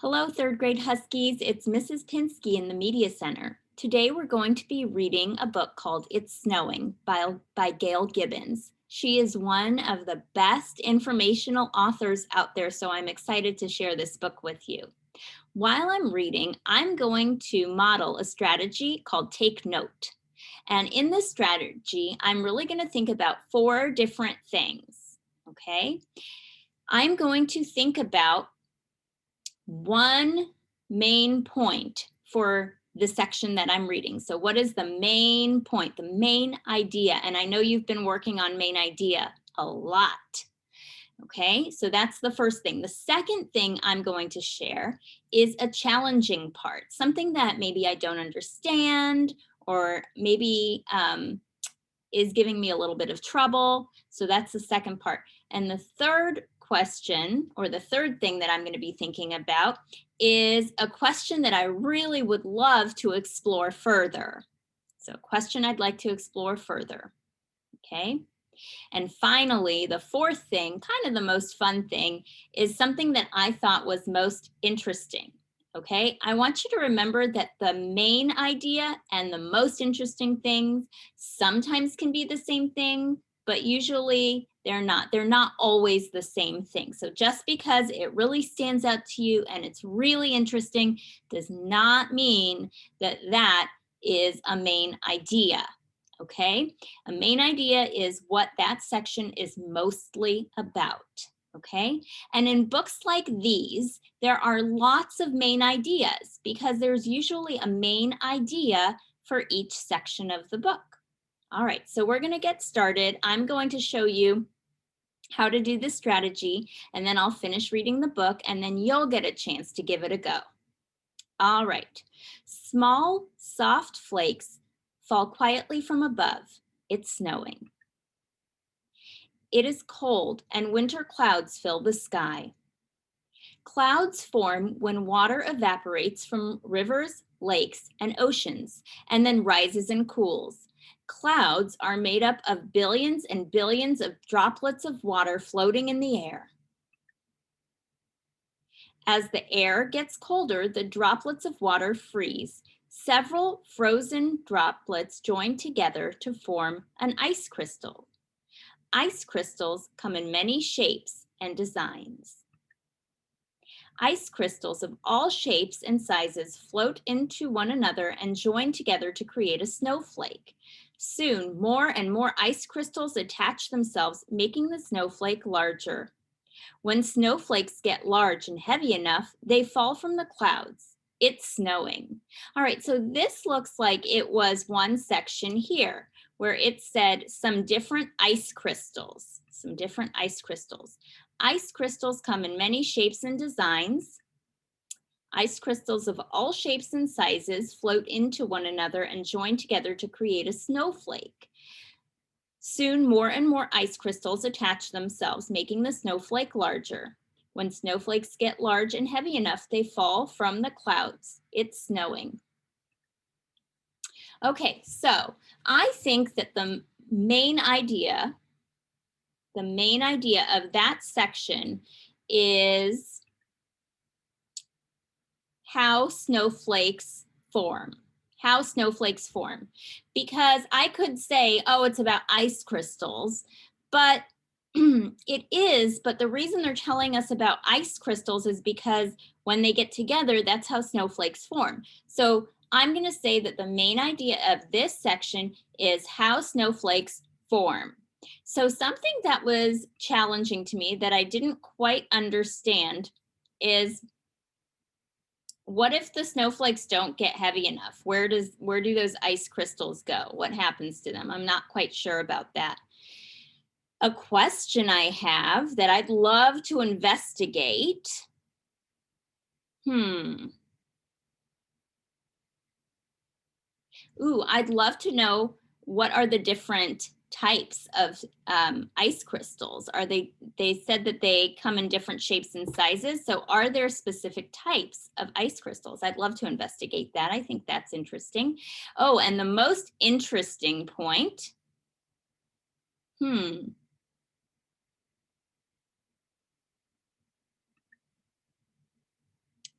Hello, third grade Huskies. It's Mrs. Pinsky in the Media Center. Today we're going to be reading a book called It's Snowing by Gail Gibbons. She is one of the best informational authors out there, so I'm excited to share this book with you. While I'm reading, I'm going to model a strategy called Take Note. And in this strategy, I'm really going to think about 4 different things, okay? I'm going to think about one main point for the section that I'm reading. So what is the main point, the main idea? And I know you've been working on main idea a lot. Okay, so that's the first thing. The second thing I'm going to share is a challenging part, something that maybe I don't understand or maybe is giving me a little bit of trouble. So that's the second part. And the third question, or the third thing that I'm going to be thinking about, is a question that I really would love to explore further. So a question I'd like to explore further. Okay. And finally, the fourth thing, kind of the most fun thing, is something that I thought was most interesting. Okay, I want you to remember that the main idea and the most interesting things sometimes can be the same thing, but usually they're not. They're not always the same thing. So just because it really stands out to you and it's really interesting does not mean that that is a main idea. Okay, a main idea is what that section is mostly about. Okay, and in books like these, there are lots of main ideas because there's usually a main idea for each section of the book. All right, so we're going to get started. I'm going to show you how to do this strategy, and then I'll finish reading the book, and then you'll get a chance to give it a go. All right, small, soft flakes fall quietly from above. It's snowing. It is cold and winter clouds fill the sky. Clouds form when water evaporates from rivers, lakes, and oceans, and then rises and cools. Clouds are made up of billions and billions of droplets of water floating in the air. As the air gets colder, the droplets of water freeze. Several frozen droplets join together to form an ice crystal. Ice crystals come in many shapes and designs. Ice crystals of all shapes and sizes float into one another and join together to create a snowflake. Soon, more and more ice crystals attach themselves, making the snowflake larger. When snowflakes get large and heavy enough, they fall from the clouds. It's snowing. All right, so this looks like it was one section here where it said some different ice crystals, Ice crystals come in many shapes and designs. Ice crystals of all shapes and sizes float into one another and join together to create a snowflake. Soon, more and more ice crystals attach themselves, making the snowflake larger. When snowflakes get large and heavy enough, they fall from the clouds. It's snowing. Okay, so I think that the main idea of that section is how snowflakes form. Because I could say, oh, it's about ice crystals, but it is, but the reason they're telling us about ice crystals is because when they get together, that's how snowflakes form. So I'm going to say that the main idea of this section is how snowflakes form. So something that was challenging to me that I didn't quite understand is, what if the snowflakes don't get heavy enough? Where do those ice crystals go? What happens to them? I'm not quite sure about that. A question I have that I'd love to investigate. I'd love to know, what are the different types of ice crystals? They said that they come in different shapes and sizes. So are there specific types of ice crystals? I'd love to investigate that. I think that's interesting. Oh, and the most interesting point.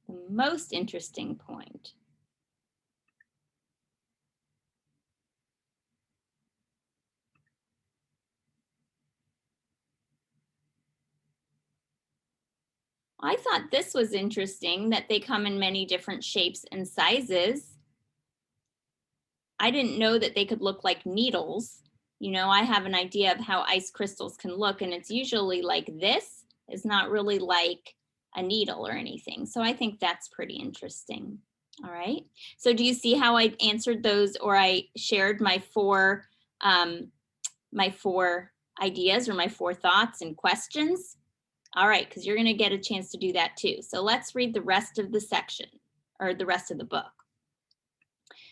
The most interesting point? I thought this was interesting that they come in many different shapes and sizes. I didn't know that they could look like needles. You know, I have an idea of how ice crystals can look, and it's usually like this. It's not really like a needle or anything. So I think that's pretty interesting. All right. So do you see how I answered those, or I shared um, my four ideas or my four thoughts and questions? All right, because you're going to get a chance to do that too. So let's read the rest of the section or the rest of the book.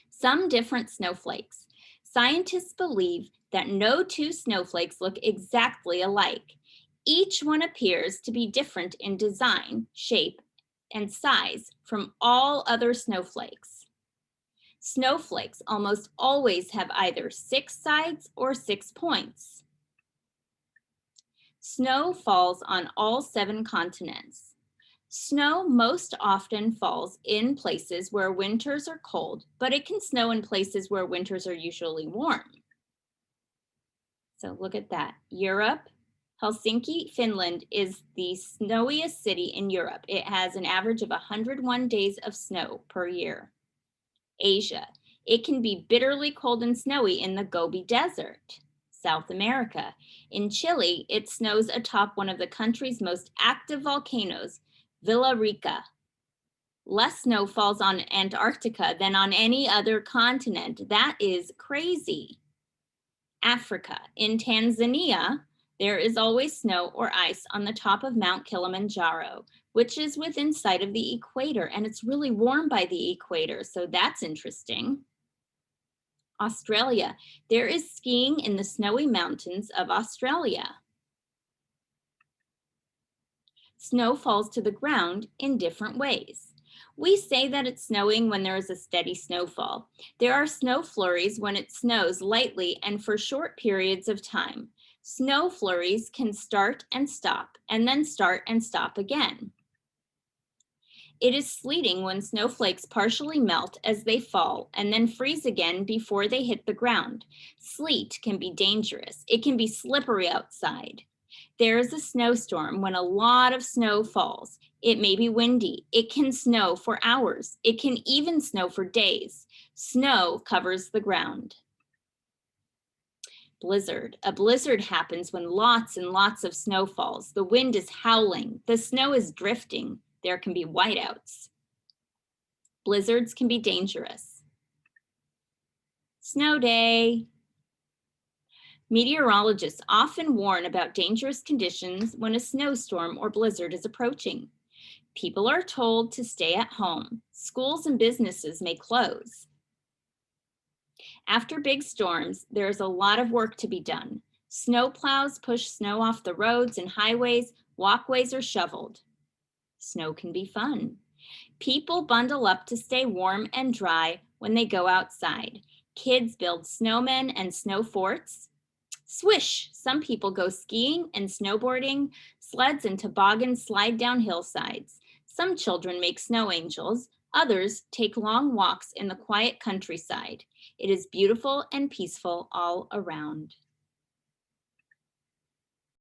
Some different snowflakes. Scientists believe that no two snowflakes look exactly alike. Each one appears to be different in design, shape, and size from all other snowflakes. Snowflakes almost always have either 6 sides or 6 points. Snow falls on all 7 continents. Snow most often falls in places where winters are cold, but it can snow in places where winters are usually warm. So look at that. Europe, Helsinki, Finland is the snowiest city in Europe. It has an average of 101 days of snow per year. Asia, it can be bitterly cold and snowy in the Gobi Desert. South America, in Chile, it snows atop one of the country's most active volcanoes, Villarrica. Less snow falls on Antarctica than on any other continent. That is crazy. Africa. In Tanzania, there is always snow or ice on the top of Mount Kilimanjaro, which is within sight of the equator, and it's really warm by the equator, so that's interesting. Australia. There is skiing in the snowy mountains of Australia. Snow falls to the ground in different ways. We say that it's snowing when there is a steady snowfall. There are snow flurries when it snows lightly and for short periods of time. Snow flurries can start and stop, and then start and stop again. It is sleeting when snowflakes partially melt as they fall and then freeze again before they hit the ground. Sleet can be dangerous. It can be slippery outside. There is a snowstorm when a lot of snow falls. It may be windy. It can snow for hours. It can even snow for days. Snow covers the ground. Blizzard. A blizzard happens when lots and lots of snow falls. The wind is howling. The snow is drifting. There can be whiteouts. Blizzards can be dangerous. Snow day. Meteorologists often warn about dangerous conditions when a snowstorm or blizzard is approaching. People are told to stay at home. Schools and businesses may close. After big storms, there is a lot of work to be done. Snow plows push snow off the roads and highways. Walkways are shoveled. Snow can be fun. People bundle up to stay warm and dry when they go outside. Kids build snowmen and snow forts. Swish! Some people go skiing and snowboarding. Sleds and toboggans slide down hillsides. Some children make snow angels. Others take long walks in the quiet countryside. It is beautiful and peaceful all around.